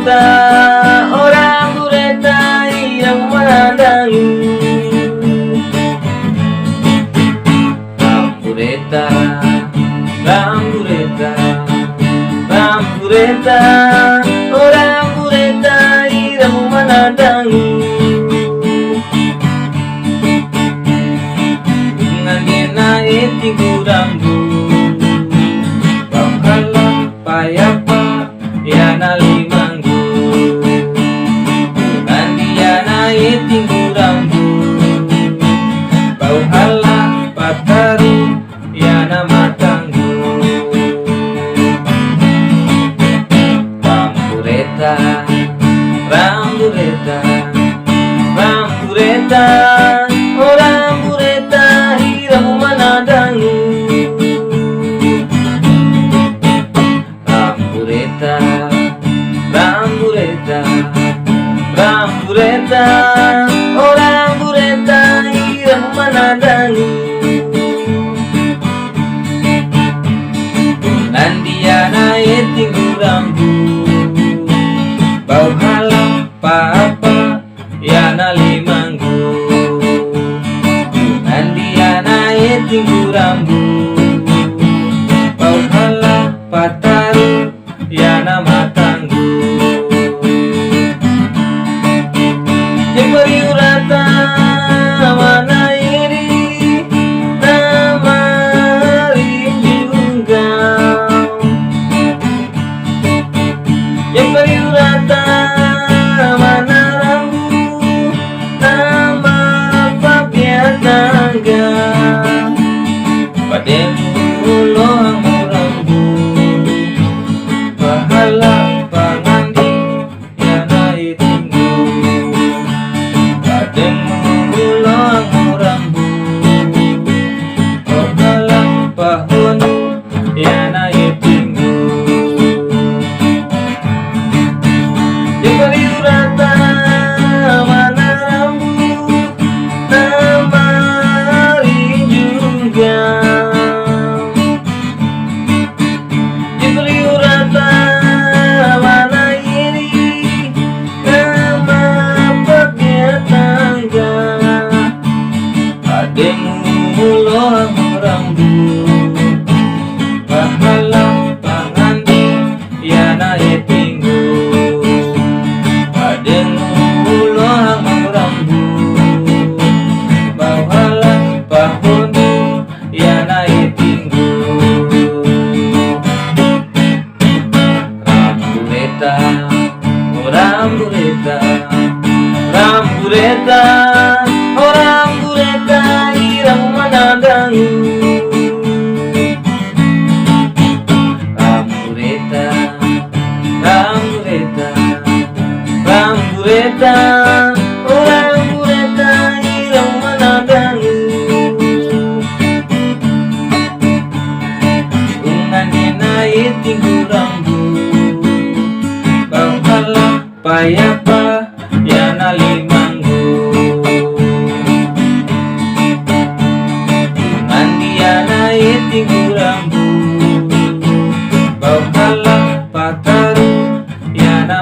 bureta, orang bureta yang memandangi. Rambureta, rambureta, rambureta, orang bureta yang memandangi. Iti gurambu bangkala payapa yana limanggu nandiana iti gurambu bauhala pataru yana matanggu. Rambureta, rambureta, rambureta, orang bureta hiramu memandangi. Rambureta, rambureta, rambureta, orang bureta hiramu memandangi. Nandiana eti gurambu bau halam pa-apa yana limanggu. Nandiana eti gurambu bau halam pataru yana matanggu. Jemari urata mana iri nama rinjungga. Jemari urata mana rambu nama papiatangga. Pademu lohang rambu bahala pangandi yana itinggu. Pademu lohang rambu bahala pahun yana itinggu. Jemari urata mana rambu nama rinjungga. Jemari urata mana iri nama papiatangga. Ademu lohang rambu bahala pangandi yana itinggu. Ademu lohang rambu bahala pahun yana itinggu. Rambureta, rambureta, rambureta, orang bureta irang menandangi. Rambureta, rambureta, rambureta, orang bureta irang menandangi. Unganina iti gurambu bangkala payapa yana limanggu. Nandiana iti gurambu bangkala pataru yana